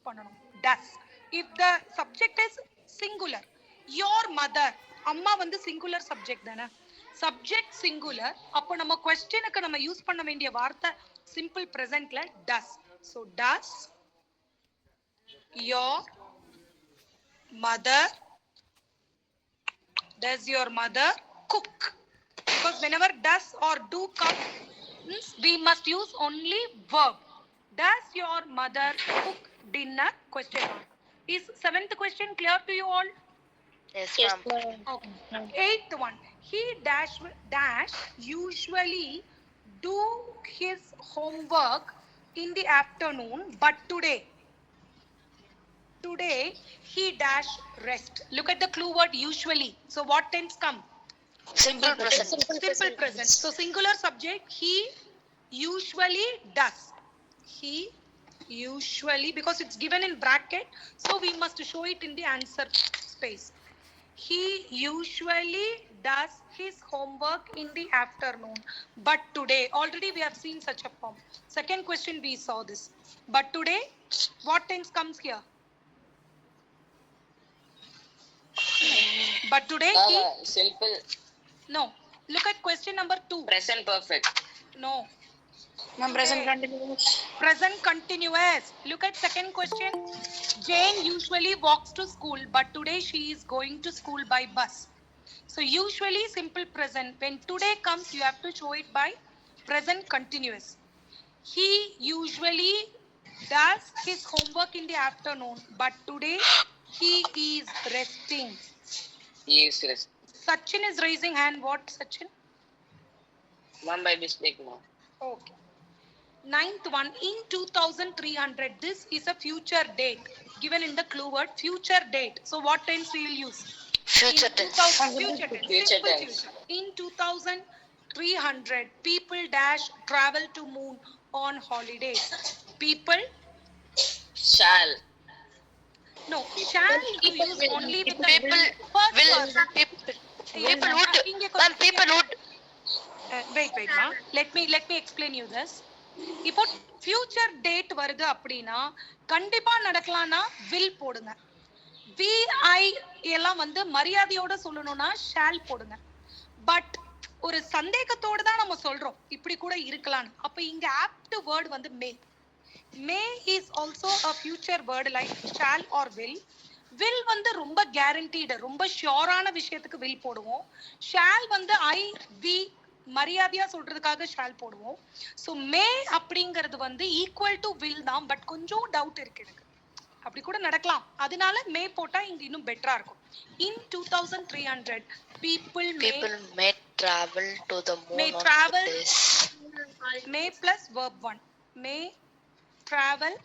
பண்ணணும். Does. If the subject is singular, your mother, அம்மா வந்து singular subject தானே, subject singular, அப்போ நம்ம கொஸ்டினுக்கு நம்ம யூஸ் பண்ண வேண்டிய வார்த்தை simple presentல does. So does your mother, does your mother cook? Because whenever does or do come, we must use only verb. Does your mother cook dinner? Question mark. Is seventh question clear to you all? Yes, Yes, ma'am. ma'am. Okay. Eighth one. He dash usually do his homework in the afternoon, but today he dash rest. Look at the clue word usually. So what tense come? Simple present. Simple present. So singular subject, he usually does. He usually, because it's given in bracket, so we must show it in the answer space. He usually does his homework in the afternoon, but today, already we have seen such a form. Second question we saw this. But today, what tense comes here? But today he... Simple. No. Look at question number 2. Present perfect. No. Ma'am, present continuous. Present continuous. Look at second question. Jane usually walks to school, but today she is going to school by bus. So usually simple present. When today comes, you have to show it by present continuous. He usually does his homework in the afternoon, but today he is resting. He is rest. Sachin is raising hand. What, Sachin? Ma'am, by mistake, ma'am. Okay. Ninth one, in 2300, this is a future date given in the clue word future date. So what tense we will use? Future tense. Future tense. Future Simple tense. future. In 2300, people dash travel to moon on holidays. People, Shall. no, shall you use only with the People first will. person. People would. Ma'am, people would. Wait, ma. Let me explain you this. இப்போ future date வருது அப்படின்னா கண்டிப்பா நடக்கலாம்னா will போடுங்க. V I எல்லாம் வந்து மரியாதையோட சொல்லணும்னா shawl போடுங்க. பட் ஒரு சந்தேகத்தோட தான் நம்ம சொல்றோம் இப்படி கூட இருக்கலாம். அப்ப இங்க ஆப்ட் வேர்ட் வந்து may. May is also a future word like shall or will. Will வந்து ரொம்ப கேரண்டீடு, ரொம்ப ஷியோரான விஷயத்துக்கு வில் போடுவோம். ஷால் வந்து ஐ வி மரியாதையா சொல்றதுக்காக ஷால் போடுவோம். ஸோ மே அப்படிங்கிறது வந்து ஈக்குவல் டு வில் தான், பட் கொஞ்சம் டவுட் இருக்கு எனக்கு. அப்படி கூட நடக்கலாம், அதனால மே போட்டா இங்க இன்னும் பெட்டரா இருக்கும். இன் 2300 people may travel to the moon may on travel holidays. may plus verb 1 may travel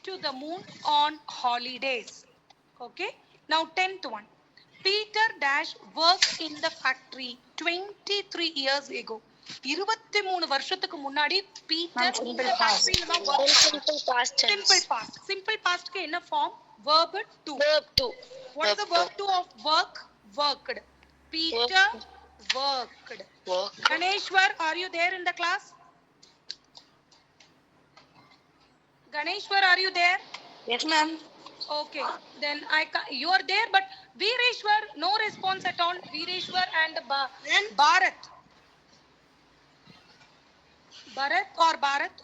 to the moon on holidays. Okay, now 10th one. Peter dash worked in the factory 23 years ago. 23 வருஷத்துக்கு முன்னாடி Peter இந்த ஃபேக்டரியில தான் work. Simple past tense. Simple past. Simple pastக்கு என்ன form? Verb to. Verb to. What is the verb to of work? Worked. Peter worked. Work. Ganeshwar, are you there in the class? Ganeshwar, are you there? Yes, ma'am. Okay, then you are there, but Veereshwar, no response at all. Veereshwar and Bharat. Bharat or Bharat?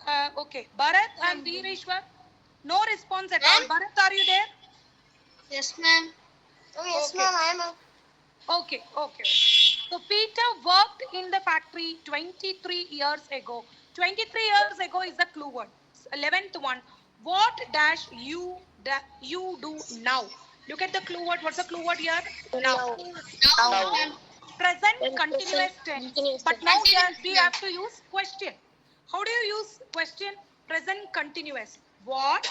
Okay, Bharat and Veereshwar, no response at all. Bharat, are you there? Yes, ma'am. Oh, yes, okay. Ma'am, I am. Okay. So Peter worked in the factory 23 years ago. 23 years ago is the clue word. 11th one. What dash you do now? Look at the clue word. What's the clue word here? Now. Present continuous tense. But now we have to use question. How do you use question? Present continuous. What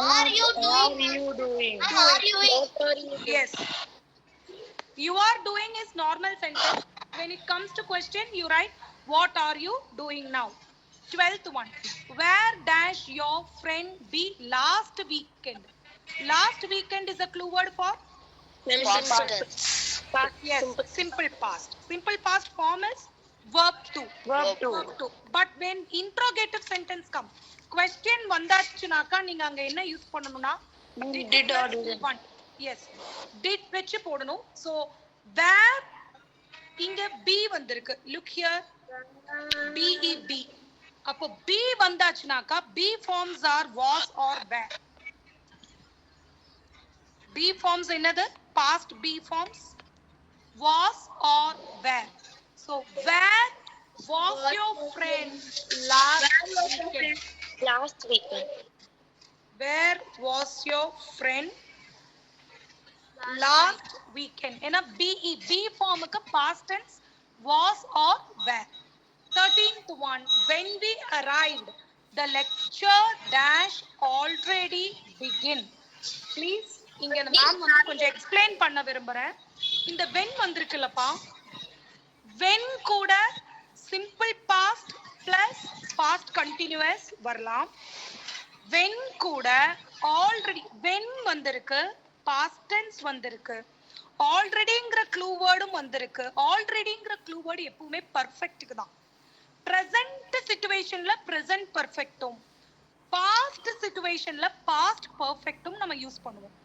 are you doing? Yes. You are doing is normal sentence. When it comes to question, you write what are you doing now? 12th one. Where dash your friend be last weekend? Last weekend is a clue word for Past tense. yes, simple past. Simple past form is verb to. But when interrogative sentence comes, question வந்தாச்சுனாக்கா நீங்க அங்க என்ன use பண்ணனும்னா Did or didn't. yes did வெச்சு போடணும். so where இங்க b வந்திருக்கு, look here b அப்போ b வந்தாச்சுனாக்கா b forms are was or were. b forms என்னது? past b forms was or were. so where was your friend Last weekend. where was your friend last weekend. ஏன்னா be b form க்கு past tense was or were. 13th one, when we arrived the lecture dash already begin. please இங்க ma'am வந்து கொஞ்சம் explain பண்ண விரும்புறேன். இந்த when வந்திருக்குல்லப்பா, when கூட simple past plus past continuous வரலாம். when கூட already when வந்திருக்கு, past tense வந்திருக்கு, alreadyங்கிற க்ளூ வேர்டும் வந்திருக்கு. alreadyங்கிற க்ளூ வேர்டு எப்பவுமே பர்ஃபெக்ட்டுக்கு தான். present situationல present perfectum, past situationல past perfectum நம்ம யூஸ் பண்ணுவோம்.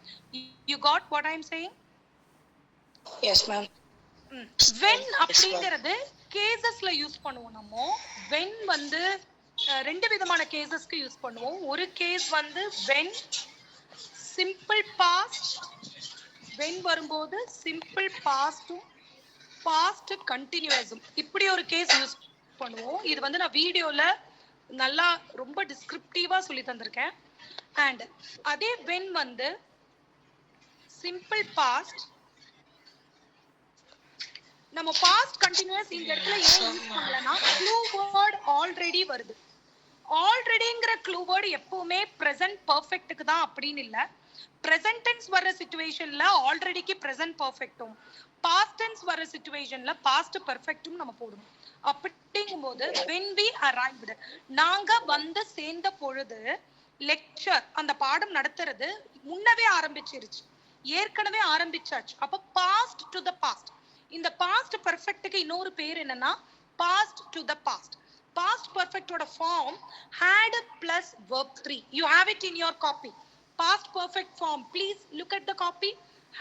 you got what I am saying? Yes, ma'am. when அப்படிங்கிறது கேசஸ்ல யூஸ் பண்ணுவோம். நம்ம when வந்து ரெண்டு விதமான கேசஸ்க்கு யூஸ் பண்ணுவோம். ஒரு கேஸ் வந்து when simple past, when வரும்போது simple pastம் past continuousம் இப்படி ஒரு கேஸ் யூஸ் பண்ணுவோம். இது வந்து நான் வீடியோல நல்லா ரொம்ப டிஸ்கிரிப்டிவா சொல்லி தந்திருக்கேன். அண்ட் அதே when வந்து simple past, நம்ம past continuous இந்த இடத்துல ஏன் யூஸ் பண்ணலனா க்ளூ வேர்ட் ஆல்ரெடி வருது. ஆல்ரெடிங்கிற க்ளூ வேர்ட் எப்பவுமே present perfectக்கு தான் அப்படின்னு இல்ல. present tense வர சிச்சுவேஷன்ல ஆல்ரெடிக்கு present perfectum, past tense வர சிச்சுவேஷன்ல past perfectum நம்ம போடுவோம். அப்படிங்கும்போது when we arrived, நாங்க வந்து சேர்ந்த பொழுது, லெக்சர் அந்த பாடம் நடத்துறது முன்னவே ஆரம்பிச்சிருச்சு, ஏற்கனவே ஆரம்பிச்சாச்சு. அப்ப past to the past. இந்த past perfectக்கு இன்னொரு பேர் என்னன்னா past to the past. past perfect ஓட form had plus verb 3. you have it in your copy. past perfect form, please look at the copy.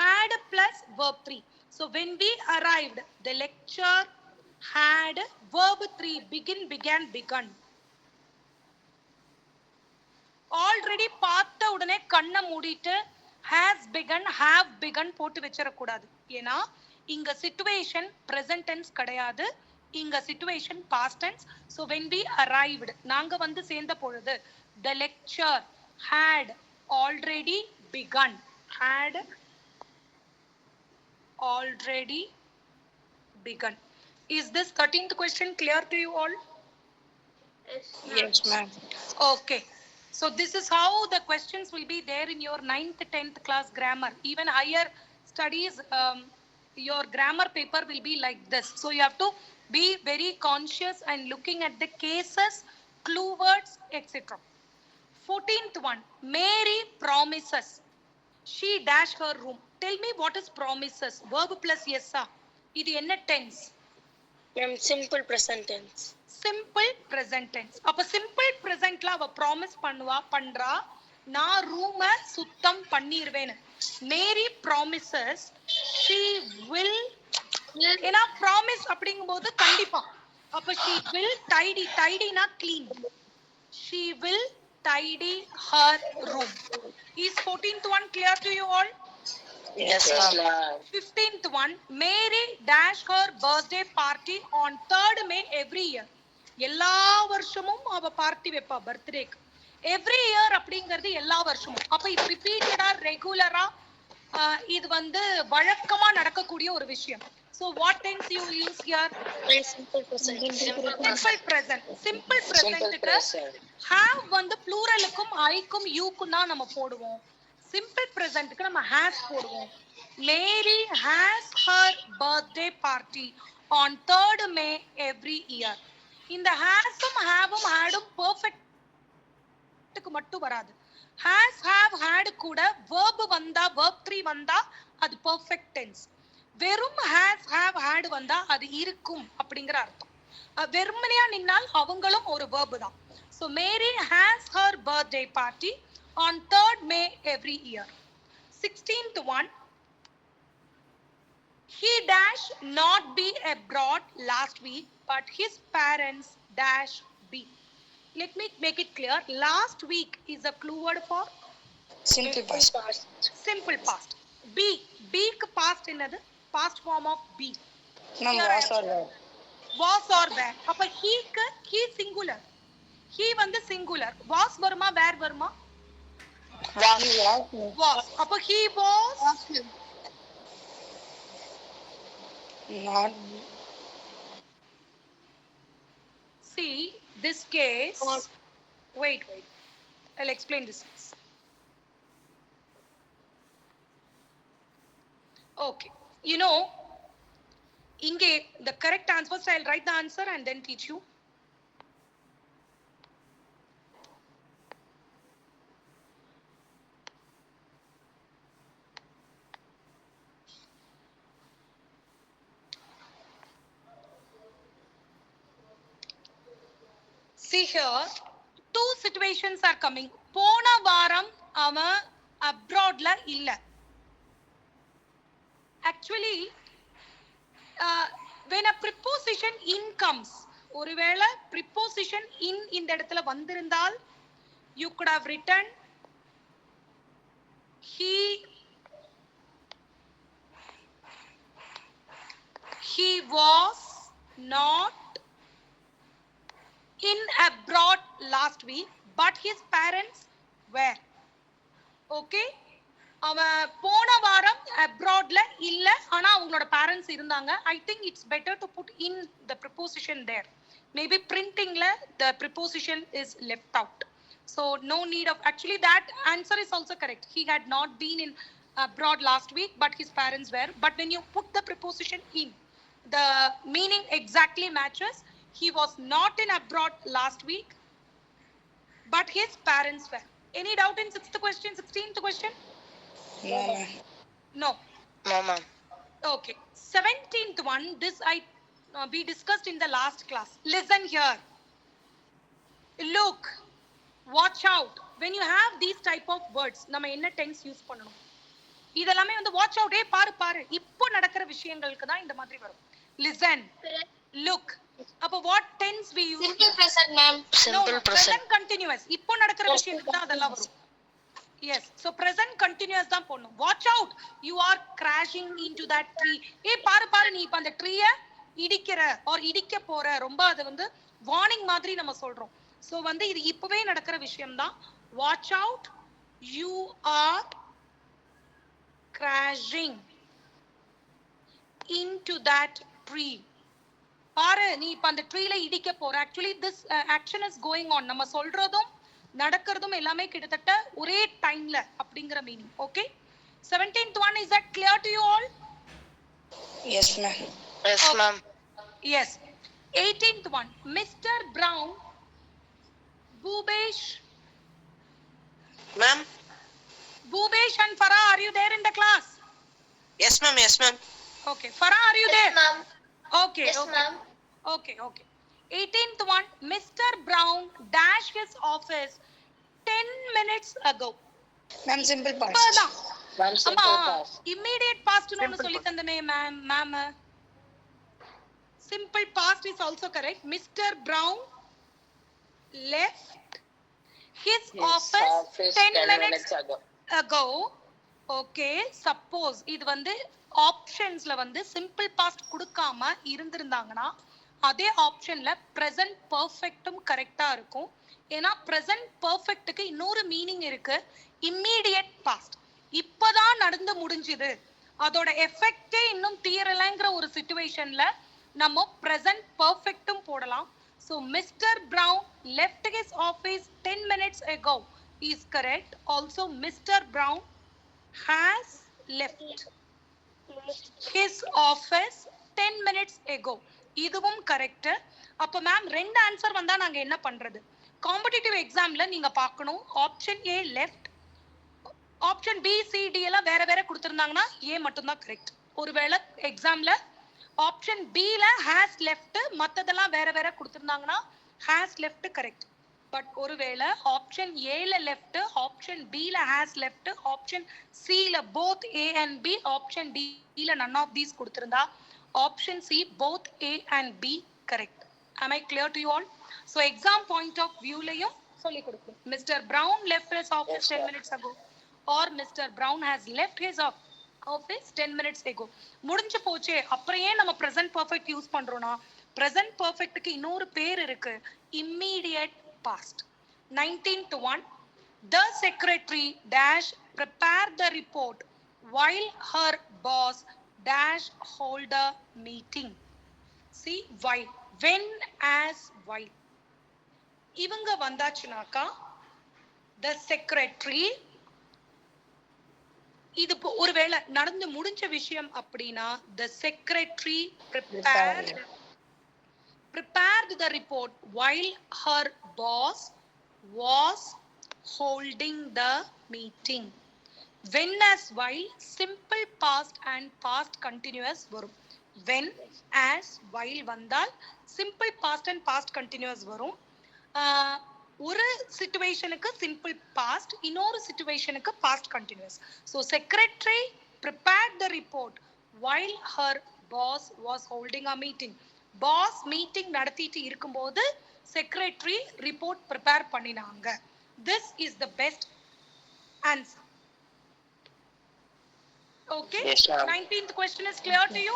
had plus verb 3. so when we arrived the lecture had verb 3, begin, began, begun. already பார்த்த உடனே கண்ணை மூடிட்டு has begun, have begun போட்டு வெச்சிர கூடாது. ஏனா இங்க situation present tense கிடையாது, இங்க situation past tense. so when we arrived, நாங்க வந்து சேர்ந்த பொழுது, the lecture had already begun. had already begun. Is this 13th question clear to you all? Yes, ma'am. Okay. So this is how the questions will be there in your 9th, 10th class grammar. Even higher studies, your grammar paper will be like this. So you have to be very conscious and looking at the cases, clue words, etc. 14th one, Mary promises she dash her room. Tell me what is promises? Verb plus yes. இது என்ன tense? Ma'am, simple present tense. simple present tense. அப்ப simple presentல அவ promise பண்றா, நான் ரூம சுத்தம் பண்ணிடுவேன்னு. மேரி promises she will, ஏன்னா promise அப்படிங்கும்போது கண்டிப்பா. அப்ப she will tidy, tidyனா clean. she will tidy her room. Is 14th one clear to you all? Yes, ma'am. 15th one, Mary dash her birthday party on 3rd May every year. எல்லா வருஷமும் அவ party வைப்பா பர்த்டேக்கு. Every year அப்படிங்கிறது எல்லா வருஷமும். அப்ப இது ரிப்பீட்டடா ரெகுலரா இது வந்து வழக்கமா நடக்கக்கூடிய ஒரு விஷயம். So what tense you will use here? Simple present. Simple present. Simple presentக்கு have வந்து ப்ளூரலுக்கும் ஐக்கும் யூக்கும் தான் நம்ம போடுவோம். Simple presentக்கு நம்ம has போடுவோம். Mary has her birthday party on 3rd May every year. இந்த ஹாஸும் ஹேவும் ஹேடும் பெர்ஃபெக்ட்டுக்கு மட்டும் வராது. has, have, had கூட verb வந்தா, verb 3 வந்தா அது பெர்ஃபெக்ட் டென்ஸ். வெறும் has, have, had வந்தா அது இருக்கும் அப்படிங்கிற அர்த்தம். வெறுமனையா நின்னால் அவங்களும் ஒரு verb தான். So Mary has her birthday party on 3rd May every year. 16th one, he dash not be abroad last week, but his parents dash be. Let me make it clear. Last week is a clue word for Simple past. simple past. Be. Beக்கு past என்னது? Past form of be. Ma'am, Here I was am. or were? Was or were. அப்ப heக்கு he singular. He வந்து singular. Was வருமா where வருமா? Was. Was. அப்ப he was Not. see this case. Wait. I'll explain this. Okay. You know, inge the correct answer, so I'll write the answer and then teach you. See here, two situations are coming. போன வாரம் அவன் abroadல இல்ல. Actually, when a preposition in comes, ஒருவேளை preposition in இந்த இடத்துல வந்திருந்தால், you could have written he was not in abroad last week, but his parents were. Okay? அவன் போன வாரம் abroadல இல்ல, ஆனா அவங்களோட parents இருந்தாங்க. I think it's better to put in the preposition there. Maybe printingல the preposition is left out. So no need of, actually that answer is also correct. He had not been in abroad last week, but his parents were. But when you put the preposition in, the meaning exactly matches. He was not in abroad last week, but his parents were. Any doubt in 6th question, 16th question? No, ma'am. No. No, ma'am. Okay. 17th one, this we discussed in the last class. Listen here. Look. Watch out. When you have these type of words, நம்ம என்ன tense use பண்ணணும்? இதெல்லாமே வந்து watch out. பாரு. இப்போ நடக்கிற விஷயங்களுக்கு தான் இந்த மாதிரி வரும். Listen. Look. அப்ப what tense we use? Simple present, ma'am. Simple No, present continuous. இப்போ நடக்கிற விஷயத்துக்கு தான் அதெல்லாம் வரும். Yes. So present continuous தான் போடணும். Watch out. You are crashing into that tree. பாரு நீ இப்ப அந்த ட்ரீய இடிக்கிற or இடிக்க போற. ரொம்ப அது வந்து warning மாதிரி நம்ம சொல்றோம். So வந்து இது இப்பவே நடக்கிற விஷயம் தான். Watch out. You are crashing into that tree. பாரு நீ இப்ப அந்த ட்ரீல இடிக்க போற. Actually this action is going on. நம்ம சொல்றதும் நடக்கிறதும் எல்லாமே கிட்டத்தட்ட ஒரே டைம்ல அப்படிங்கிற meaning. Okay? 17th one, is that clear to you all? Yes, ma'am. Yes, Okay. ma'am. Yes. 18th one, Mr. Brown, Bhubesh. Ma'am. Bhubesh and Farah, are you there in the class? Yes, ma'am. Yes, ma'am. Okay. Farah, are you there? ma'am. Okay. Yes, okay. ma'am. Okay. 18th one, Mr. Brown dashed his office 10 minutes ago. Ma'am, simple past. இப்பதான். Ma'am, அம்மா, simple past. immediate past னு ஒன்னு சொல்லி தந்தனே ma'am. Simple past is also correct. Mr. Brown left his office 10 minutes ago. Okay, suppose இது வந்து ஆப்ஷன்ஸ்ல வந்து simple past கொடுக்காம இருந்திருந்தாங்கன்னா அதே ஆப்ஷன்ல present perfectம் கரெக்டா இருக்கும். ஏன்னா present perfectக்கு இன்னொரு மீனிங் இருக்கு, immediate past. இப்பதான் நடந்து முடிஞ்சது, அதோட எஃபெக்டே இன்னும் தீரலைங்கிற ஒரு சிச்சுவேஷன்ல நம்ம present perfectம் போடலாம். So Mr. Brown left his office 10 minutes ago is correct. Also Mr. Brown has left his office 10 minutes ago. இதுவும் கரெக்ட். அப்ப மேம் ரெண்டு ஆன்சர் வந்தா நாங்க என்ன பண்றது? காம்படிட்டிவ் எக்ஸாம்ல நீங்க பார்க்கணும், option A left, option B C D எல்லாம் வேற வேற கொடுத்திருந்தாங்கன்னா ஏ மட்டும் தான் கரெக்ட். ஒருவேளை எக்ஸாம்ல ஆப்ஷன் பி ல ஹேஸ் லெஃப்ட் மத்ததெல்லாம் வேற வேற கொடுத்திருந்தாங்கன்னா ஹேஸ் லெஃப்ட் கரெக்ட். பட் ஒருவேளை ஆப்ஷன் ஏல லெஃப்ட், ஆப்ஷன் பில ஹேஸ் லெஃப்ட், ஆப்ஷன் சில both A and B, option டில நன் ஆஃப் தீஸ் கொடுத்திருந்தா option C both A and B correct. am I clear to you all? so exam point of view லையும் சொல்லி கொடுக்கும். Mr. Brown left his office 10 minutes ago or Mr. Brown has left his office 10 minutes ago. முடிஞ்சு போச்சே, அப்புறம் ஏன் நம்ம present perfect use பண்றோம்னா present perfectக்கு இன்னொரு பேர் இருக்கு, immediate past. 19th one, the secretary dash prepare the report while her boss dash hold a meeting. see while, when, as, while. இவங்க வந்தாச்சுனாக்கா the secretary, இது ஒருவேளை நடந்து முடிஞ்ச விஷயம் அப்படின்னா the secretary prepared the report while her boss was holding the meeting. when as while simple past and past continuous வரும். when as while வந்தால் simple past and past continuous வரும். ஒரு சிச்சுவேஷனுக்கு சிம்பிள் பாஸ்ட், இன்னொரு சிச்சுவேஷனுக்கு past continuous. So secretary prepared the report while her boss was holding a meeting. Boss meeting நடத்திட்டு இருக்கும்போது secretary report prepare பண்ணினாங்க. this is the best answer. okay, Yes, ma'am. 19th question is clear to you?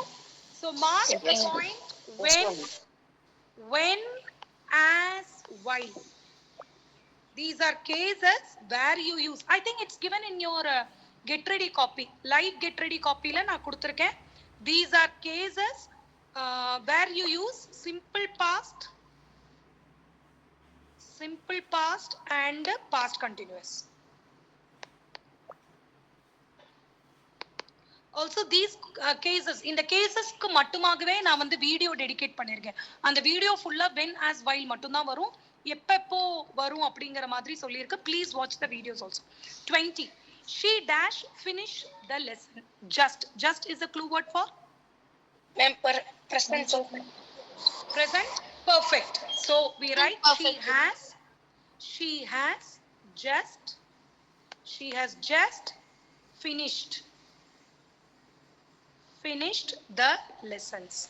so mark the point when, as, while. These are cases where you use. I think it's given in your get ready copy, live get ready copy la na kuduthirken. These are cases where you use simple past and past continuous. also these cases, in the cases க்கு மட்டுமாகவே நான் வந்து video dedicate பண்ணிருக்கேன். அந்த video ஃபுல்லா when, as, while மட்டும் தான் வரும், எப்பப்போ வரும் அப்படிங்கிற மாதிரி சொல்லியிருக்கு. Please watch the videos also. 20, she dash finish the lesson. just is a clue word for Ma'am, present perfect. so we write perfect. she has just finished the lessons.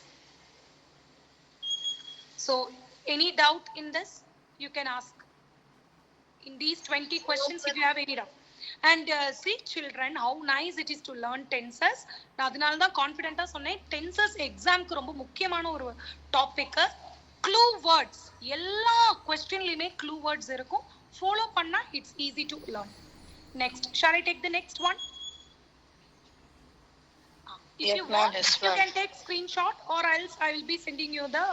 so any doubt in this you can ask in these 20 questions if you have any doubt. and see children, how nice it is to learn tenses. நான் அதனால தான் கான்ஃபிடென்ட்டா சொன்னேன் tenses எக்ஸாம்க்கு ரொம்ப முக்கியமான ஒரு topic. clue words எல்லா क्वेश्चनலயுமே clue words இருக்கும், ஃபாலோ பண்ணா it's easy to learn. next, shall I take the next one? if Yes, you ma'am. want, Yes, you ma'am. can take screenshot or else I will be sending you the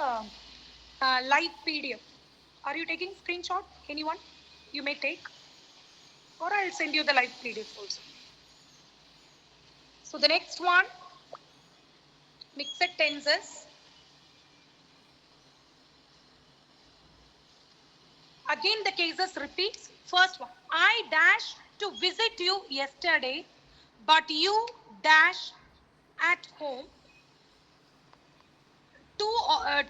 live PDF. Are you taking screenshot? Anyone? You may take, or I'll send you the live PDF also. so the next one, mixed tenses. again the cases repeats. first one, I dash to visit you yesterday but you dash at home.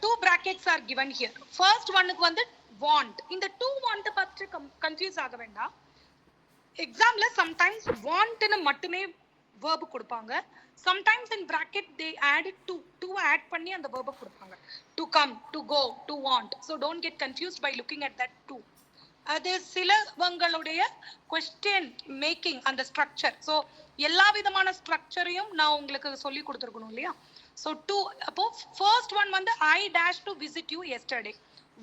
two brackets are given here. first one க்கு வந்து want. இந்த two want பார்த்து confuse ஆக வேண்டாம். எக்ஸாம்ல sometimes want னு மட்டுமே verb கொடுப்பாங்க. sometimes in bracket they add to add பண்ணி அந்த verb கொடுப்பாங்க. to come, to go, to want. so don't get confused by looking at that two. அது சிலவங்களுடைய question making அந்த structure. so எல்லா விதமான ஸ்ட்ரக்சரையும் நான் உங்களுக்கு சொல்லி கொடுத்துருக்கணும் இல்லையா? so two, அப்போ first one வந்து I dash to visit you yesterday.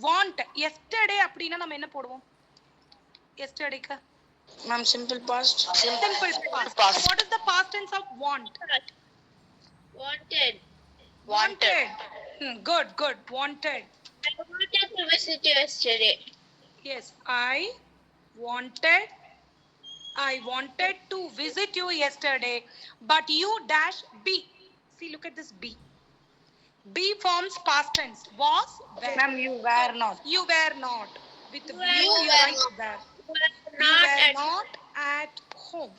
want, yesterday அப்படின்னா நம்ம என்ன போடுவோம் yesterdayக்கு? Ma'am, simple past. simple past. what is the past tense of want? Wanted. good wanted. I wanted to visit you yesterday. yes, I wanted to visit you yesterday but you dash B. see, look at this B. B forms past tense. was, were. Ma'am, you were not. You were not. with You you were write not. there. You You were were not not at home.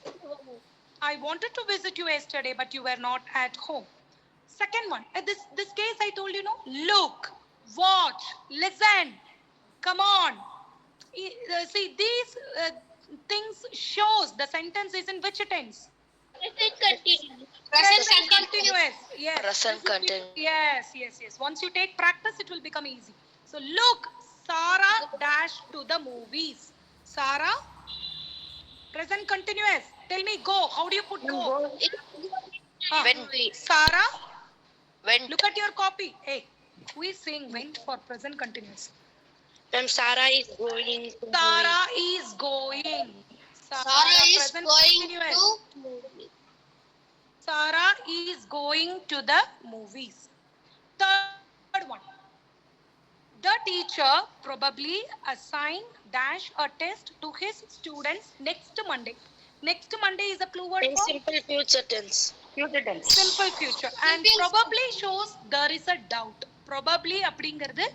I wanted to visit you yesterday but you were not at home. second one, this case I told you, no, look, watch, listen, come on. See, these things shows the sentence is in which tense? Present continuous. Present continuous. Yes. Present This is continuous. Yes. Once you take practice, it will become easy. So look, Sarah dash to the movies. Sarah, present continuous. Tell me go. How do you put go? When. Sarah, When. look at your copy. Hey, who is saying went for present continuous? Ma'am, Sarah is going. Sarah is going. Sarah is present going continuous. to movie. Sarah is going to the movies. Third one. The teacher probably assign dash a test to his students next Monday. Next Monday is a clue word In for simple future tense. Future tense. simple future. And probably shows there is a doubt. Probably அப்படிங்கிறது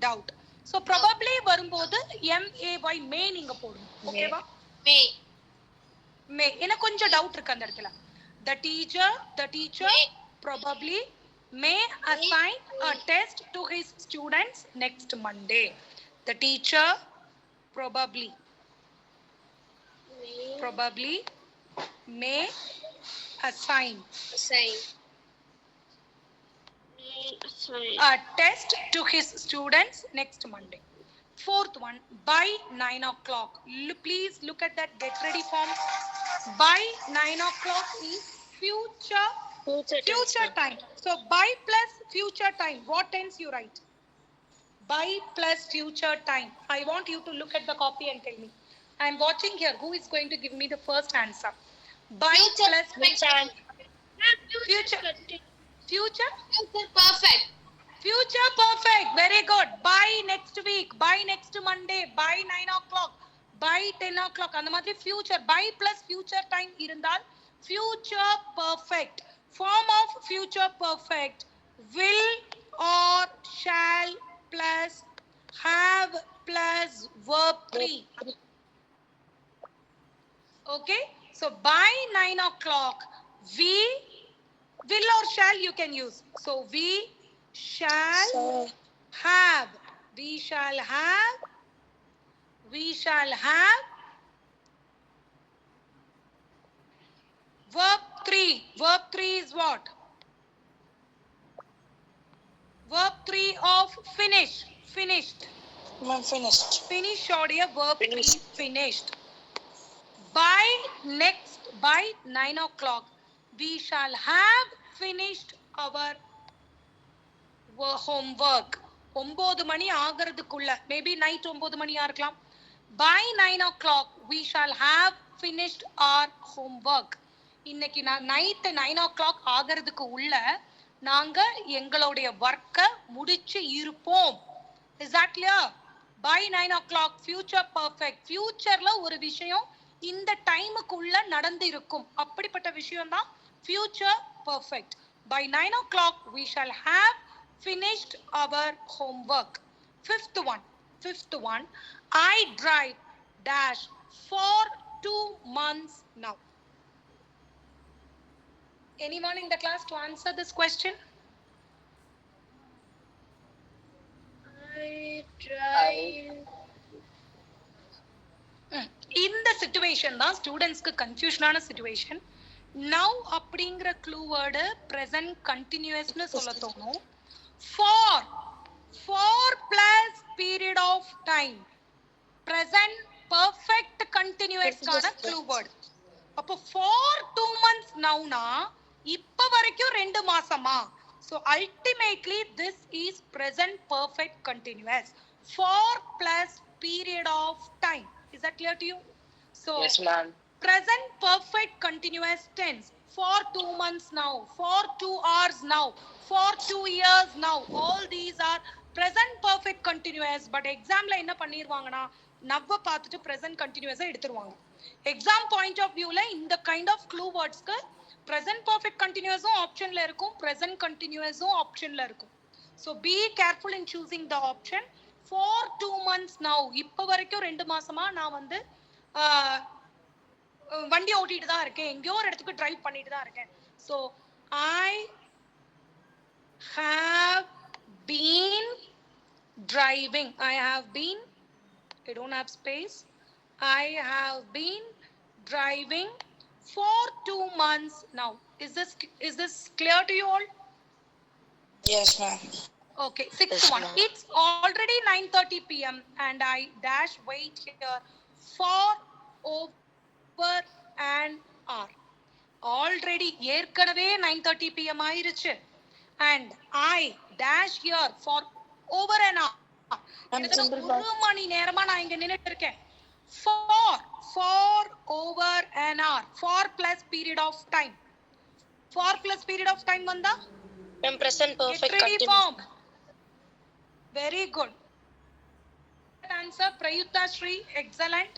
doubt. So probably வரும்போது MAY may நீங்க போடணும். ஓகேவா? May. May. எனக்கு கொஞ்சம் doubt இருக்கு அந்த இடத்துல. The teacher probably may assign a test to his students next Monday. The teacher probably may assign Assign. May assign. a test to his students next Monday. Fourth one, by 9 o'clock. Please look at that get ready form. By 9 o'clock is future time. So by plus future time, what tense you write? By plus future time. I want you to look at the copy and tell me. I am watching here. Who is going to give me the first answer? By plus future. Future. Future? Future perfect. Future perfect. Very good. By next week. By next Monday. By 9 o'clock. By 10 o'clock. அந்த மாதிரி future. By plus future time இருந்தால் future perfect. Form of future perfect. Will or shall plus have plus verb 3. Okay. So by 9 o'clock, we will or shall you can use. So we shall have. We shall have verb 3. Verb 3 is what? Verb 3 of finish. Finished. Ma'am, finished. Finish odia verb 3 Finished. finished. By 9 o'clock, we shall have finished our homework. 9 money ஆகிறதுக்குள்ள, maybe night 9 மணியா இருக்கலாம். By 9 o'clock, we shall have finished our homework. இன்னைக்கு night 9 o'clock ஆகிறதுக்கு உள்ள நாங்க எங்களுடைய ஒர்க்கை முடிச்சு இருப்போம். Is that clear? By 9 o'clock, future perfect. Futureல ஒரு விஷயம் இந்த டைமுக்குள்ள நடந்து இருக்கும். அப்படிப்பட்ட விஷயம் தான் future perfect. By 9 o'clock, we shall have finished our homework. Fifth one, I drive dash for 2 months now. Anyone in the class to answer this question? I drive. இந்த situation தான் ஸ்டூடெண்ட்ஸ்க்கு கன்ஃபியூஷனான சிச்சுவேஷன். நவ் அப்படிங்கிற clue word present கண்டினியூஸ்னு சொல்ல தோணும். For plus period of time. Present perfect கண்டினியூஸ்க்கான clue word. அப்போ ஃபார் 2 months நவுனா இப்ப வரைக்கும் 2 மாசமா? So ultimately this is present perfect continuous. For plus period of time. Is that clear to you? So Yes, ma'am. present perfect continuous tense. For 2 months now. For 2 hours now. For 2 years now. All these are present perfect continuous. But examல என்ன பண்ணிருவாங்கனா நவ்வ பார்த்துட்டு present continuous எடுத்துருவாங்க. Exam point of viewல இந்த kind of clue wordsக்கு present perfect continuous optionல இருக்கும், present continuous optionல இருக்கும். So be careful in choosing the option. For 2 months now. இப்ப வரைக்கும் 2 மாசமா நான் வந்து வண்டி ஓட்டிட்டு தான் இருக்கேன். எங்கேயோ ஒரு இடத்துக்கு டிரைவ் பண்ணிட்டு தான் இருக்கேன். So I have been driving. I have been I don't have space. I have been driving for 2 months now. Is this clear to you all? Yes, ma'am. Okay, sixth Yes, one. ma'am. It's already 9:30 p.m. and I dash wait here for over an hour. Already ஏற்கனவே 9:30 p.m. ஆயிருச்சு and I dash here for over an hour. கிட்டத்தட்ட ஒரு மணி நேரமா நான் இங்க நின்னுட்டு இருக்கேன். For over an hour. For plus period of time. For plus period of time வந்தா Ma'am, present perfect get ready continuous. form. Very good. Answer Prayuta Shri, excellent.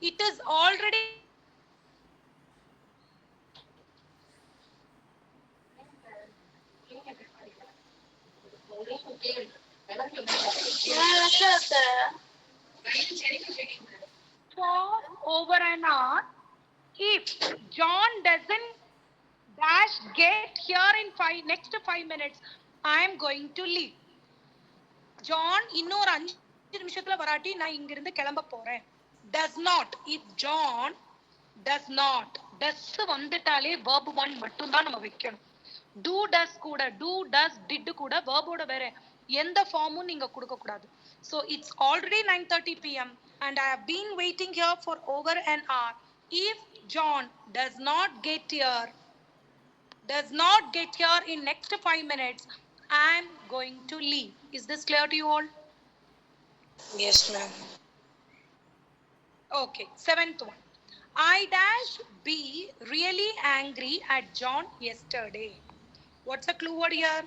It is already for over an hour. If John doesn't dash get here in next 5 minutes, I am going to leave. John இன்னொரு 5 நிமிஷத்துல வராட்டி நான் இங்க இருந்து கிளம்ப போறேன். Does not. If John does not. Does வந்துட்டாலே verb 1 மட்டும் தான் நம்ம வைக்கணும். Do does கூட do does did கூட verb ஓட வேற எந்த ஃபார்மும் நீங்க கொடுக்க கூடாது. So it's already 9:30 p.m. and I have been waiting here for over an hour. If John does not get here in next 5 minutes, I am going to leave. Is this clear to you all? Yes, ma'am. Okay, seventh one. I dash be really angry at John yesterday. What's the clue word here?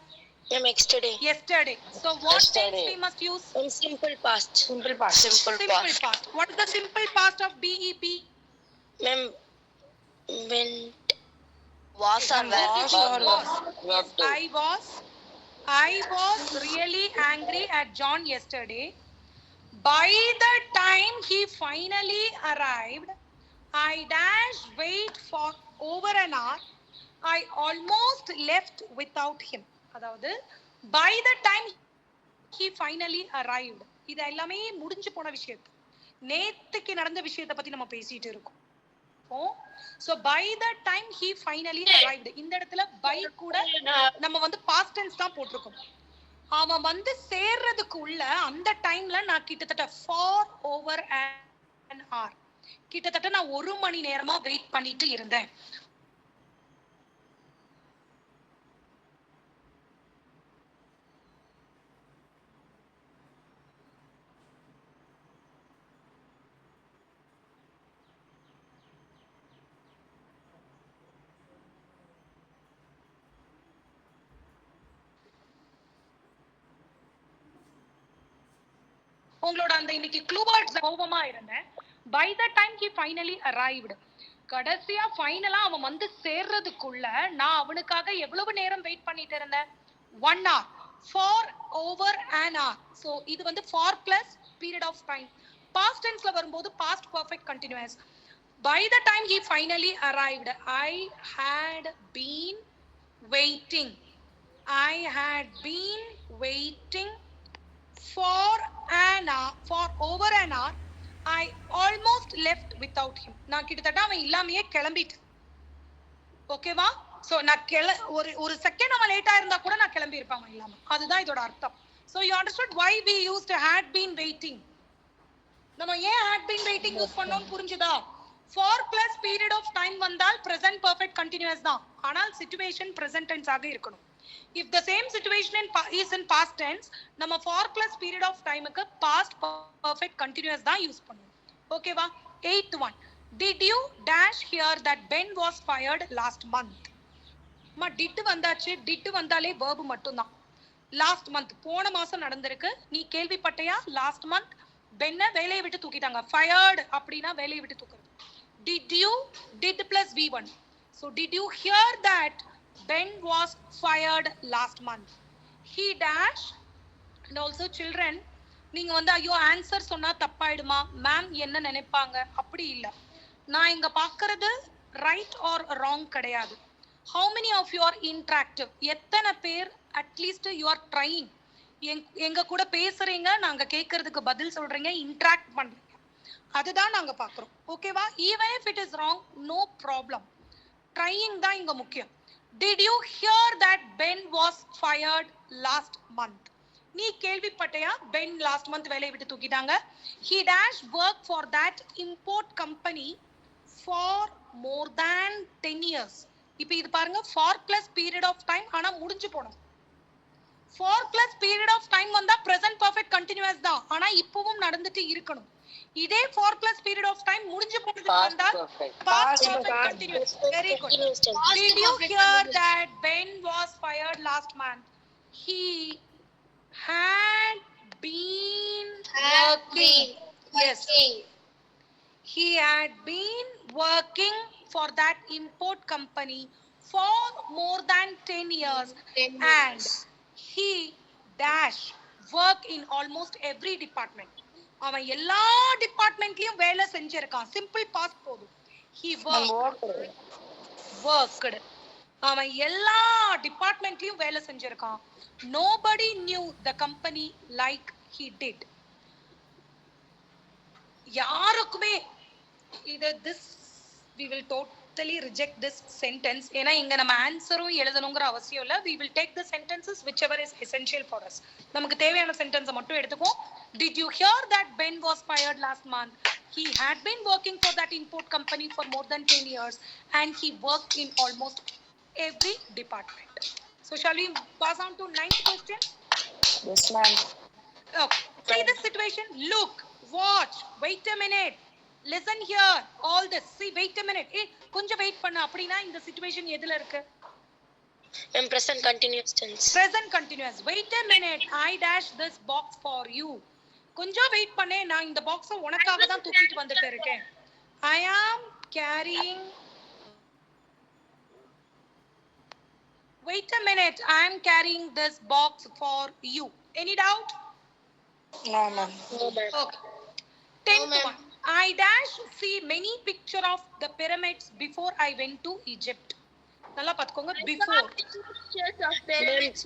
Ma'am, yesterday. Yesterday. So what Yesterday. tense we must use? Ma'am, simple past. Simple past. Simple past. Past. What is the simple past of BEP? Ma'am, went. Was or Was. Verb two. I was really angry at John yesterday. By the time he finally arrived, I dash wait for over an hour. I almost left without him. அதாவது by the time he finally arrived. இது எல்லாமே முடிஞ்சு போன விஷயம். நேத்துக்கு நடந்த விஷயத்தை பத்தி நம்ம பேசிட்டு இருக்கோம். So by the time he finally arrived. இந்த இடத்துல by கூட நம்ம வந்து past tense தான் போட்டிருக்கோம். அவன் வந்து சேர்றதுக்குள்ள அந்த டைம்ல நான் கிட்டத்தட்ட for over an hour. கிட்டத்தட்ட நான் 1 மணி நேரமா வெயிட் பண்ணிட்டு இருந்தேன். உங்களோட அந்த இன்னைக்கு க்ளூ வேர்ட்ஸ் கோவமா இருந்தேன். By the time he finally arrived. கடைசியா ஃபைனலா அவன் வந்து சேர்றதுக்குள்ள நான் அவனுக்காக எவ்வளவு நேரம் வெயிட் பண்ணிட்டு இருந்தேன்? 1 hour. For over an hour. So இது வந்து for plus period of time. Past tenseல வரும்போது past perfect continuous. By the time he finally arrived, I had been waiting. I had been waiting for over an hour. I almost left without him. நான் கிட்டத்தட்ட அவன் இல்லாமையே கிளம்பிட்டேன். ஓகேவா? So நான் ஒரு second அவன் லேட்டா இருந்தா கூட நான் கிளம்பி இருப்பேன் அவன் இல்லாம. அதுதான் இதோட அர்த்தம். So you understood why we used had been waiting. நம்ம ஏன் had been waiting யூஸ் பண்ணோம்னு புரிஞ்சுதா? For plus period of time வந்தால் present perfect continuous தான். ஆனால் situation present tense ஆக இருக்கணும். If the same situation is in past tense, நம்ம for plus period of time க்கு past perfect continuous தான் யூஸ் பண்ணுவோம். ஓகேவா? 8th one. Did you dash here that Ben was fired last month? did வந்தாச்சு. did வந்தாலே verb மட்டும் தான். last month போன மாசம் நடந்திருக்கு. நீ கேள்விப்பட்டயா? last month பென்ன வேலையை விட்டு தூக்கிட்டாங்க. fired அப்படினா வேலையை விட்டு தூக்குறது. did plus v1. So did you hear that Ben was fired last month? He dash. And also children, நீங்க வந்து ஐயோ ஆன்சர் சொன்னா தப்பாயிடுமா மேம் என்ன நினைப்பாங்க? அப்படி இல்ல. நான் இங்க பார்க்கிறது ரைட் ஆர் ராங் கிடையாது. How many of you are interactive? எத்தனை பேர் at least you are trying? எங்க கூட பேசுறீங்க, நாங்க கேட்கறதுக்கு பதில் சொல்றீங்க, இன்டராக்ட் பண்றீங்க, அதுதான் நாங்க பாக்குறோம். ஓகேவா? Even if it is wrong, no problem. Trying தான் இங்க முக்கியம். Did you hear that Ben was fired last month? நீ கேள்விப்பட்டயா Ben last month வேலையை விட்டு தூக்கிட்டாங்க? He dash work for that import company for more than 10 years. இப்போ இது பாருங்க, for plus period of time, ஆனா முடிஞ்சு போணும். for plus period of time வந்தா present perfect continuous தான், ஆனா இப்பவும் நடந்துட்டு இருக்கணும். இதே for plus period of time முடிஞ்சு போனதுக்கு வந்தா past perfect continuous. Very good. Did you hear that Ben was fired last month? He had been working. Yes. He had been working for that import company for more than 10 years and he dash work in almost every department. அவன் எல்லா டிபார்ட்மெண்ட்லயும் வேலை செஞ்சிருக்கான். Simple past போதும். He worked. அவன் எல்லா டிபார்ட்மெண்ட்லயும் வேலை செஞ்சிருக்கான். Nobody knew the company like he did. யாருக்குமே இது this we will totally reject this sentence. ஏன்னா இங்க நம்ம ஆன்சரும் எழுதணுங்கிற அவசியம் இல்ல. We will take the sentences whichever is essential for us. நமக்கு தேவையான சென்டென்ஸை மட்டும் எடுத்துக்குவோம். Did you hear that Ben was fired last month? He had been working for that import company for more than 10 years and he worked in almost every department. So shall we pass on to 9th question? Yes, ma'am. Okay. See this situation. Look, watch, wait a minute. Listen here. All this. See, wait a minute. கொஞ்சம் wait பண்ணு. அப்படினா இந்த situation எதுல இருக்கு? In present continuous tense. Present continuous. Wait a minute. I dash this box for you. கொஞ்சம் wait பண்ணு. நான் இந்த பாக்ஸை உனக்காக தான் தூக்கிட்டு வந்துட்டு இருக்கேன். I am carrying. Wait a minute. I am carrying this box for you. Any doubt? No, ma'am. Okay. 10th one. I dash see many picture of the pyramids before I went to Egypt. நல்லா பாத்துக்கோங்க. Before.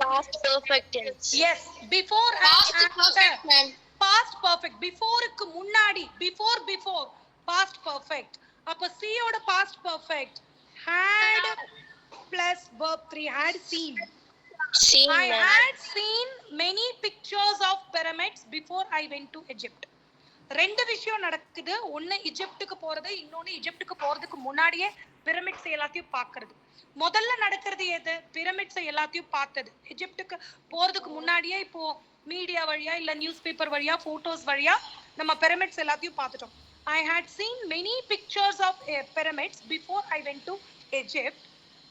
Past perfect tense. Yes. Before Past and perfect, after. ma'am. Past perfect. Beforeக்கு முன்னாடி. Before. Past perfect. அப்ப see ஓட past perfect. Had plus verb 3. Had seen. Seen, I ma'am. had seen many pictures of pyramids before I went to Egypt. ரெண்டு விஷயம் நடக்குது. ஒன்னு இஜிப்டுக்கு போறது, இன்னொன்னு இஜிப்டுக்கு போறதுக்கு முன்னாடியே பிரமிட்ஸ் எல்லாத்தையும் பார்க்கிறது. முதல்ல நடக்கிறது எது? பிரமிட்ஸ் எல்லாத்தையும் பார்த்தது. இஜிப்டுக்கு போறதுக்கு முன்னாடியே இப்போ மீடியா வழியா இல்ல நியூஸ் பேப்பர் வழியா போட்டோஸ் வழியா நம்ம பிரமிட்ஸ் எல்லாத்தையும் பார்த்துட்டோம். I had seen many pictures of pyramids before I went to Egypt.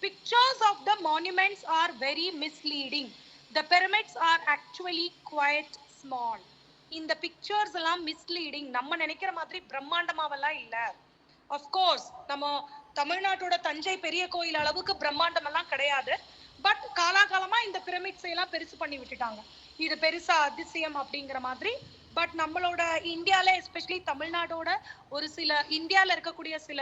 Pictures of the monuments are very misleading. The pyramids are actually quite small. இந்த பிக்சர்ஸ் எல்லாம் misleading. நம்ம நினைக்கிற மாதிரி பிரம்மாண்டமாவெல்லாம் இல்ல. of course நம்ம தமிழ்நாட்டோட தஞ்சை பெரிய கோயில் அளவுக்கு பிரம்மாண்டம் எல்லாம் கிடையாது. பட் காலாகாலமா இந்த பிரமிட்ஸ் எல்லாம் பெருசு பண்ணி விட்டுட்டாங்க. இது பெருசா அதிசயம் அப்படிங்கிற மாதிரி. பட் நம்மளோட இந்தியால எஸ்பெஷலி தமிழ்நாடோட ஒரு சில இந்தியால இருக்கக்கூடிய சில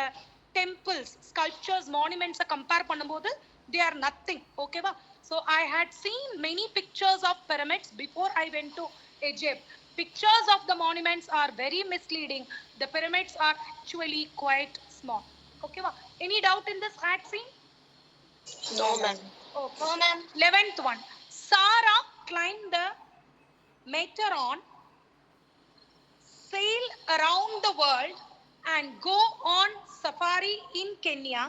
டெம்பிள்ஸ், ஸ்கல்ப்சர்ஸ், மானுமெண்ட்ஸை கம்பேர் பண்ணும்போது they are nothing. ஓகேவா? So I had seen many pictures of pyramids before I went to Egypt. Pictures of the monuments are very misleading. The pyramids are actually quite small. Okay, va? Any doubt in this had seen? No, ma'am. Okay. No, ma'am. 11th one. Sarah climbed the Matterhorn, sail around the world and go on safari in Kenya.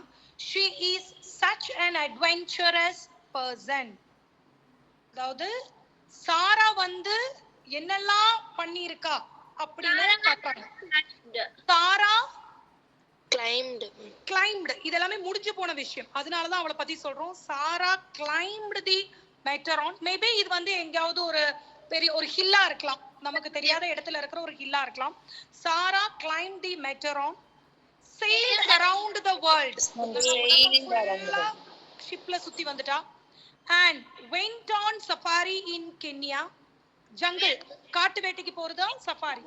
She is such an adventurous person. அதாவது சாரா வந்து என்னெல்லாம் பண்ணிருக்கா அப்படின்னு பார்ப்பாங்க. சாரா climbed இதெல்லாமே முடிஞ்சு போன விஷயம். அதனாலதான் அவளை பத்தி சொல்றோம். சாரா climbed the Matterhorn. மேபி இது வந்து எங்கேயாவது ஒரு பெரிய ஒரு ஹில்லா இருக்கலாம், நமக்கு தெரியாத இடத்துல இருக்கிற ஒரு ஹில்லா இருக்கலாம். சாரா climbed the Matterhorn, sailed around the world. ஷிப்ல சுத்தி வந்துட்டா. and went on safari in Kenya. Jungle, காட்டு வேட்டைக்கு போறதா safari.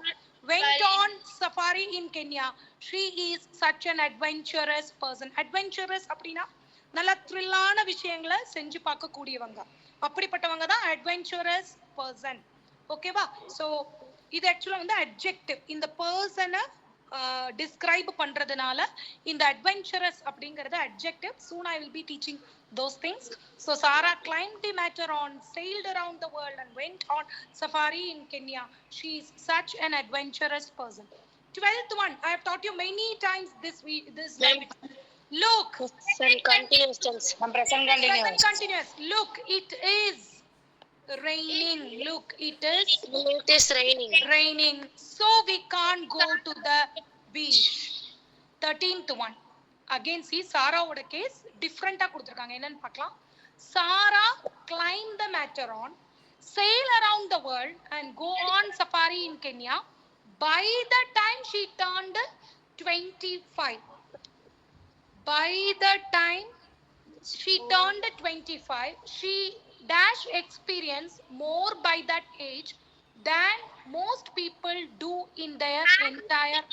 went on safari in Kenya. She is such an adventurous person. Adventurous அப்படினா நல்ல த்ரில்லான விஷயங்களை செஞ்சு பார்க்க கூடியவங்க. அப்படிப்பட்டவங்க தான் adventurous person. ஓகேவா? சோ இது ஆக்சுவலா வந்து adjective. இந்த பர்சனை describe பண்றதுனால இந்த adventurous அப்படிங்கறது adjective. Soon I will be teaching those things. So Sarah climbed the Matterhorn, sailed around the world and went on safari in Kenya. She is such an adventurous person. 12th one, I have taught you many times this week. Look. Present continuous tense. Present continuous. Present continuous. Look, it is raining. Look, it is It is raining. raining. So we can't go to the beach. 13th one. Again, see, Sarah oda case different ah kuduthirukanga. Enna paakalam. Sarah climbed the Matterhorn, sail around the world and go on safari in Kenya. By the time she turned 25. By the time she turned 25, she dash experience more by that age than most people do in their entire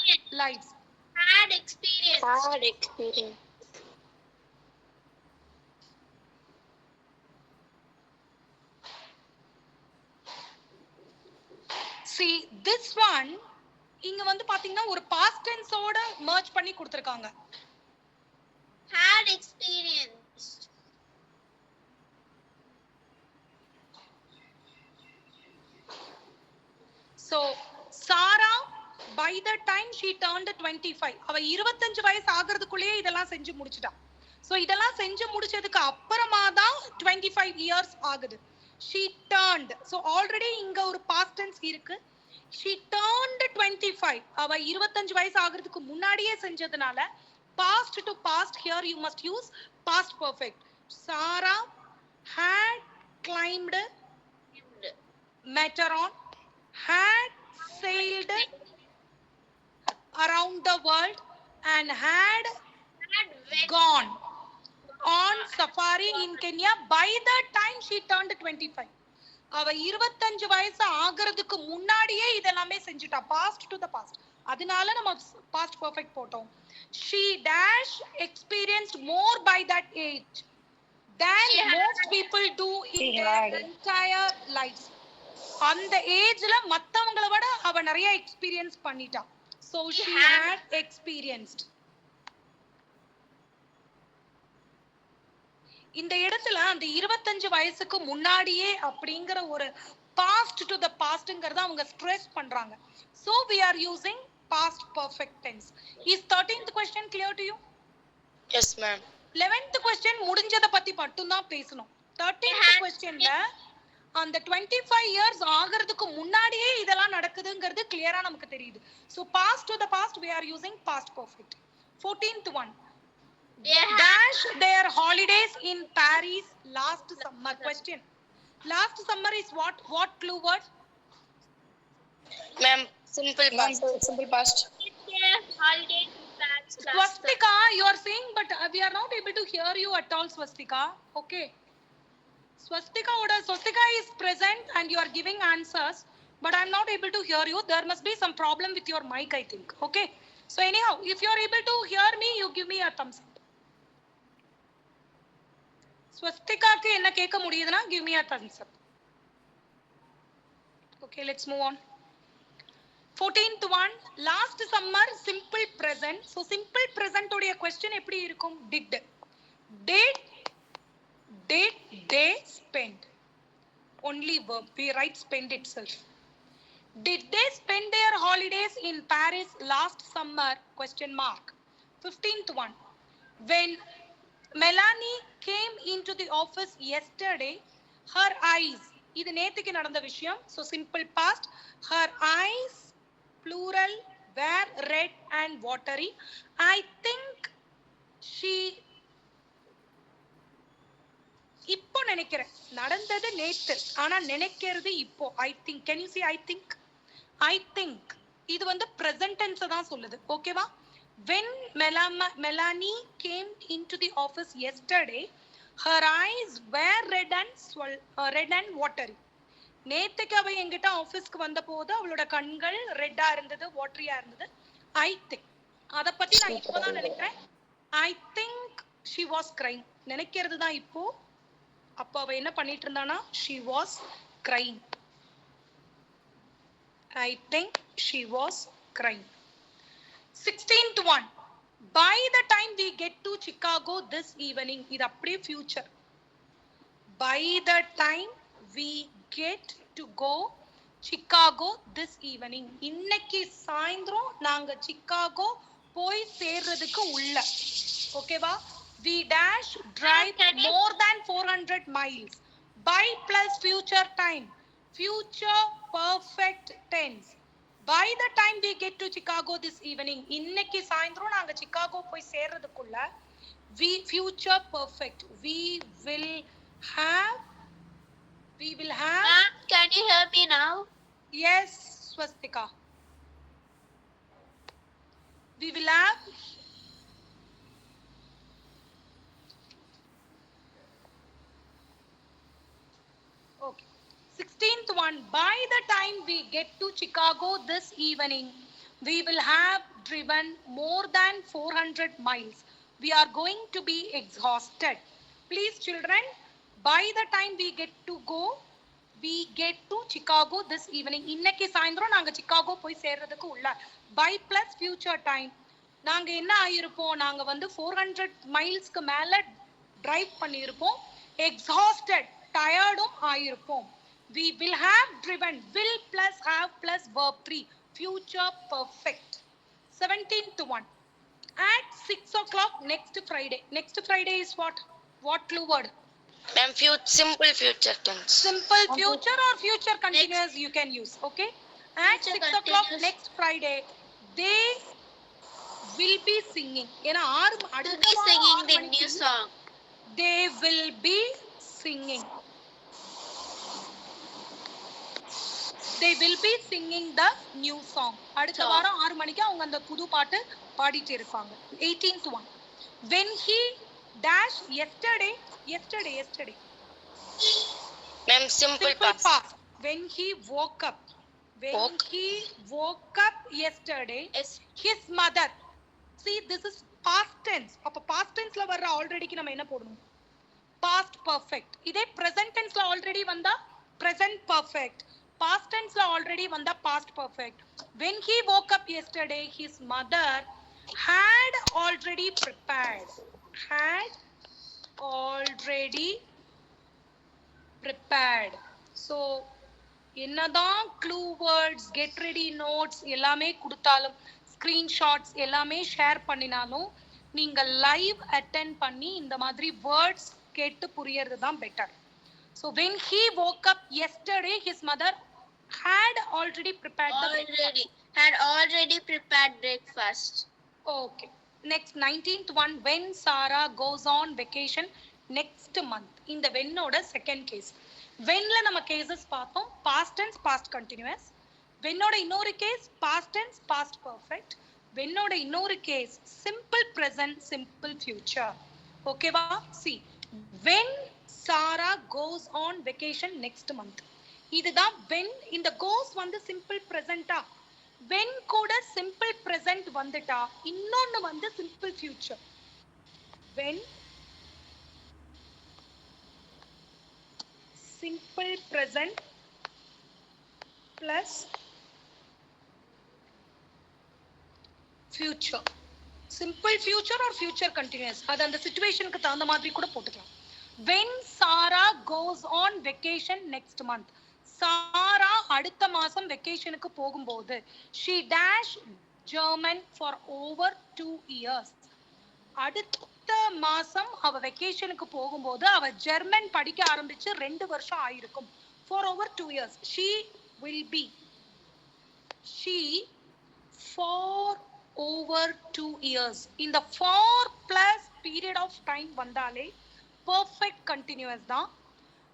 lives. Had experience. Had experience. See, this one இங்க வந்து பாத்தீங்கன்னா ஒரு past tense ஓட merge பண்ணி கொடுத்திருக்காங்க. Had experienced. So Sarah by the time she turned 25, அவ 25 வயசு ஆகிறதுக்குள்ளேயே இதெல்லாம் செஞ்சு முடிச்சிட்டா. So இதெல்லாம் செஞ்சு முடிச்சதுக்கு அப்புறமா தான் 25 years ஆகுது. She turned. So already இங்க ஒரு past tense இருக்கு. She turned 25. அவ 25 வயசு ஆகிறதுக்கு முன்னாடியே செஞ்சதுனால past to past, here you must use past perfect. Sarah had climbed Matterhorn, had sailed around the world and had gone on safari in Kenya by the time she turned 25. அவ 25 வயசு ஆகிறதுக்கு முன்னாடியே இதெல்லாமே செஞ்சுட்டா. past to the past. அதனால நம்ம past perfect போட்டோம். She dash experienced more by that age than most people do in their entire lives. அந்த ஏஜ்ல மத்தவங்கள விட அவ நிறைய எக்ஸ்பீரியன்ஸ் பண்ணிட்டா. So she had experienced. இந்த இடத்துல அந்த 25 வயசுக்கு முன்னாடியே அப்படிங்கிற ஒரு past to the pastங்கறத அவங்க ஸ்ட்ரெஸ் பண்றாங்க. So we are using past perfect tense. Is 13th question clear to you? Yes, ma'am. 11th question முடிஞ்சத பத்தி மட்டும் தான் பேசணும். 13th questionல அந்த 25 years ஆகிறதுக்கு முன்னாடியே இதெல்லாம் நடக்குதுங்கிறது கிளியரா நமக்கு தெரியுது. So past to the past we are using past perfect. 14th one. Dash their holidays in Paris last summer. Question. Last summer is what? What clue word? Ma'am, simple past. Simple past. Holiday to Paris last Swastika, you are saying, but we are not able to hear you at all, Swastika. Okay. Swastika is present and you are giving answers, but I am not able to hear you. There must be some problem with your mic, I think. Okay. So anyhow, if you are able to hear me, you give me a thumbs up. Swastikaக்கு என்ன கேட்க முடியுதுனா give me a thumbs up. Okay, let's move on. 14th one, last summer simple present. So simple present உடைய question எப்படி இருக்கும்? Did they spend? Only verb. We write spend itself. Did they spend their holidays in Paris last summer? Question mark. 15th one, when Melanie came into the office yesterday, her eyes, இது நேத்துக்கு நடந்த விஷயம். So simple past, her eyes plural were red and watery. I think she, இப்போ நினைக்கிறேன் நடந்தது நேத்து ஆனா நினைக்கிறது இப்போ. I think, can you see I think? I think இது வந்து present tense தான் சொல்லுது. ஓகேவா? When Melanie came into the office yesterday, her eyes were red and watery. நேத்துக்கு அவ என்கிட்ட ஆபீஸ்க்கு வந்த போது அவளோட கண்கள் ரெட்டா இருந்தது, வாட்டரியா இருந்தது. I think அத பத்தி நான் இப்போதான் நினைக்கிறேன். I think she was crying. நினைக்கிறது தான் இப்போ. அப்போ அவ என்ன பண்ணிட்டு இருந்தானா? She was crying. I think she was crying. 16th one. By the time we get to Chicago this evening, இது அப்படியே future. By the time we get to go Chicago this evening, இன்னைக்கு சாயந்தரம் நாங்க சிகாகோ போய் சேர்றதுக்கு உள்ள. ஓகேவா? We dash drive more than 400 miles. By plus future time. Future perfect tense. By the time we get to Chicago this evening, இன்னைக்கு சாயந்தரம் நாங்க சிகாகோ போய் சேர்றதுக்குள்ள. We future perfect. We will have. Ma'am, can you hear me now? Yes, Swastika. We will have. Okay. 16th one. By the time we get to Chicago this evening, we will have driven more than 400 miles. We are going to be exhausted. Please, children, by the time we get to Chicago this evening. இன்னைக்கு சாயந்தரம் நாங்க Chicago போய் சேர்றதுக்கு உள்ள. By plus future time. நாங்க என்ன ஆயிருப்போம்? நாங்க வந்து 400 மைல்ஸ்க்கு மேல டிரைவ் பண்ணியிருப்போம். Exhausted, டயர்டும் ஆயிருப்போம். We will have driven. Will plus have plus verb 3. Future perfect. 17th one. At 6 o'clock next Friday. Next Friday is what? What clue word? Ma'am, simple future tense. Simple future or future continuous you can use. Okay. At Future 6 o'clock continuous. next Friday, they will be singing. ஏன்னா To be singing the new song. They will be singing. They will be singing the new song. அடுத்த வாரம் 6 மணிக்கு அவங்க அந்த புது பாட்டு பாடிட்டு இருப்பாங்க. 18th one. When he dash yesterday. Ma'am, simple past. When he woke up. He woke up yesterday. Yes. His mother. See, this is past tense. அப்ப past tenseல வர்ற alreadyக்கு நம்ம என்ன போடணும்? Past perfect. இதே present tenseல already வந்தா present perfect. Past tenseல already வந்தா past perfect. When he woke up yesterday, his mother had already prepared. So, என்னதான் clue words, get ready notes எல்லாமே கொடுத்தாலும், screenshots எல்லாமே ஷேர் பண்ணினாலும், நீங்க லைவ் அட்டெண்ட் பண்ணி இந்த மாதிரி வேர்ட்ஸ் கேட்டு புரியறது தான் better. So when he woke up yesterday, his mother had already prepared the breakfast. Had already prepared breakfast. Okay. Next 19th one. When Sarah goes on vacation next month. In the when oda second case. When la nama cases பார்த்தோம். Past tense, past continuous. When oda இன்னொரு case past tense, past perfect. When oda இன்னொரு case simple present, simple future. Okay va? See. When Sarah goes on vacation next month. இதுதான் when. இந்த goes வந்து simple present ah. When கூட simple present வந்துட்டா இன்னொன்னு வந்து simple future. When simple present plus future. Simple future or future continuous. அது அந்த situationக்கு தகுந்த மாதிரி கூட போட்டுக்கலாம். When Sarah goes on vacation next month. சாரா அடுத்த மாசம் வெக்கேஷனுக்கு போகும்போது she dash German for over 2 years. அடுத்த மாசம் அவ வெக்கேஷனுக்கு போகும்போது அவ ஜெர்மன் படிக்க ஆரம்பிச்சு 2 வருஷம் ஆயிருக்கும். For over 2 years. She for over 2 years. இந்த for plus period of time வந்தாலே perfect continuous தான்.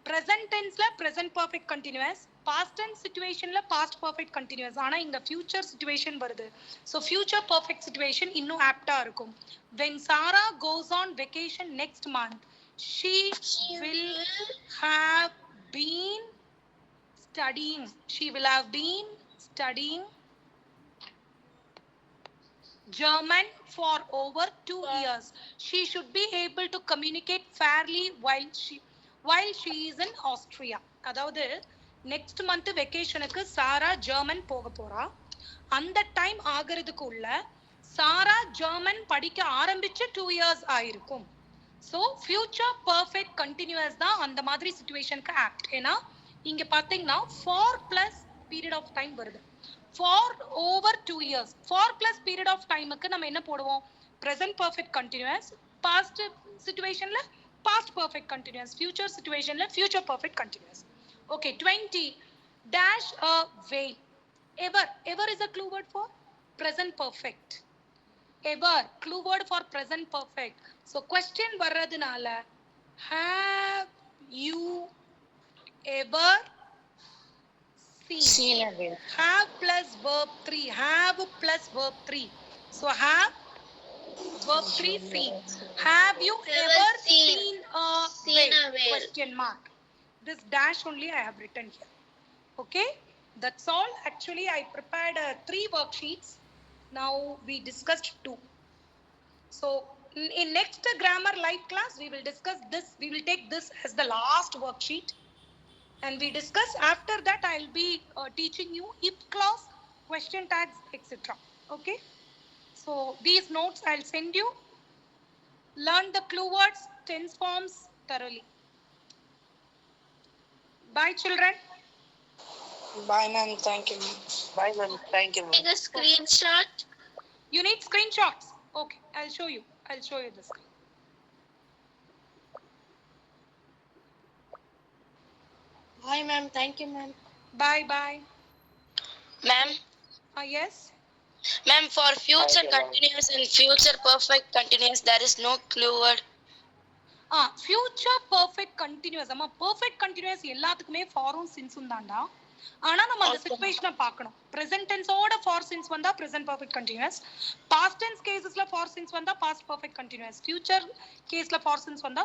Present tense la present perfect continuous, past tense situation la past perfect continuous. ஆனா இங்க future situation வருது. So future perfect situation இன்னும் apt ஆ இருக்கும். When Sarah goes on vacation next month, she will have been studying. She will have been studying German for over 2 years. She should be able to communicate fairly while she is in Austria. அதாவது next month வெக்கேஷனுக்கு சாரா German போக போறா. அந்த time ஆகிறதுக்குள்ள சாரா German படிக்க ஆரம்பிச்சு 2 years ஆயிருக்கும். So future perfect continuous தான் அந்த மாதிரி சுச்சுவேஷனுக்கு ஆக்ட். ஏன்னா இங்க பாத்தீங்கன்னா for plus period of time வருது. For over 2 years. For plus period of டைமுக்கு நம்ம என்ன போடுவோம்? Present perfect continuous. பாஸ்ட் சிச்சுவேஷன்ல past perfect continuous, future situation la future perfect continuous. Okay, 20 dash a veil. Ever is a clue word for present perfect. Ever clue word for present perfect. So question varradunala, have you ever seen a veil. have plus verb 3, have plus verb 3. So have verb 3 seen. Have you ever seen a veil? Question mark. This dash only I have written here. Okay, that's all. Actually I prepared 3 worksheets. Now we discussed 2. So in next grammar live class we will discuss this. We will take this as the last worksheet and we discuss. After that I'll be teaching you if clause, question tags, etc. Okay, so these notes I'll send you. Learn the clue words, tense forms thoroughly. Bye children. Bye ma'am, thank you ma'am. Bye ma'am, thank you ma'am. Take a screenshot. You need screenshots. Okay, I'll show you the screen. Bye ma'am, thank you ma'am. Bye. Ma'am, Yes. ma'am, for future continuous and future perfect continuous there is no clue word. Future perfect continuous. அம்மா perfect continuous எல்லாத்துக்குமே ஃபாரும் சின்ஸும் தான்டா. ஆனா நம்ம அந்த சிச்சுவேஷனை பார்க்கணும். present tense ஓட for since வந்தா present perfect continuous. past tense casesல for since வந்தா past perfect continuous. future caseல for since வந்தா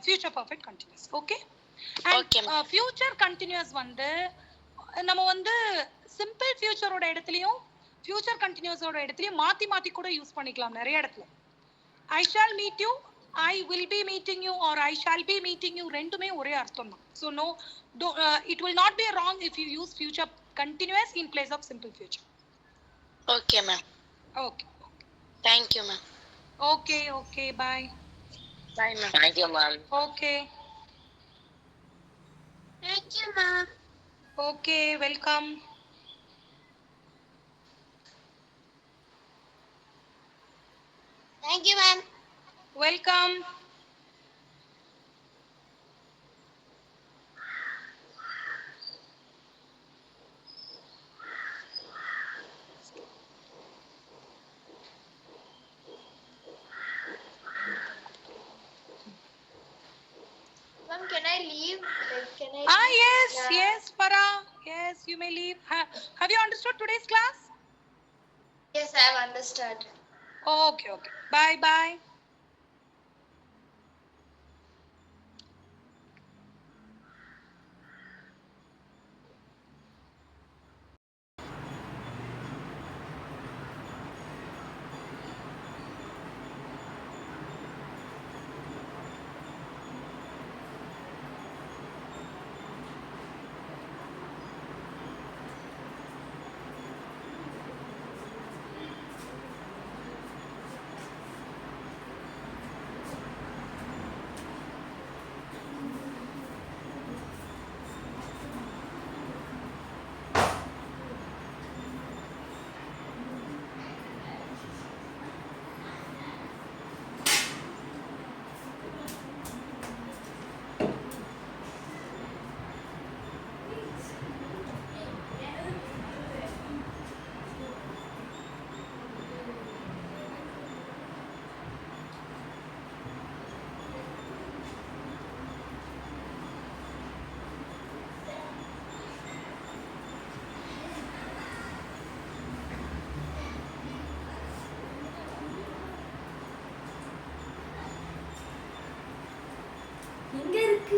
future perfect continuous. Okay? And Okay, future continuous வந்து நம்ம வந்து simple future ஓட இடத்துலயும் future continuous ஓட இடத்துலயும் மாத்தி கூட யூஸ் பண்ணிக்கலாம் நிறைய இடத்துல. I shall meet you, I will be meeting you or I shall be meeting you ரெண்டுமே ஒரே அர்த்தம் தான். So no, it will not be wrong if you use future continuous in place of simple future. Okay ma'am. Okay. Thank you ma'am. Okay, bye. Bye ma'am. Thank you ma'am. Okay, Thank you, ma'am. okay, welcome. Thank you, ma'am. Welcome. Ma'am, can I leave? Like, can I? Yes, Yeah. yes, Farah. Yes, you may leave. Have you understood today's class? Yes, I have understood. Okay. Bye. எங்க இருக்கு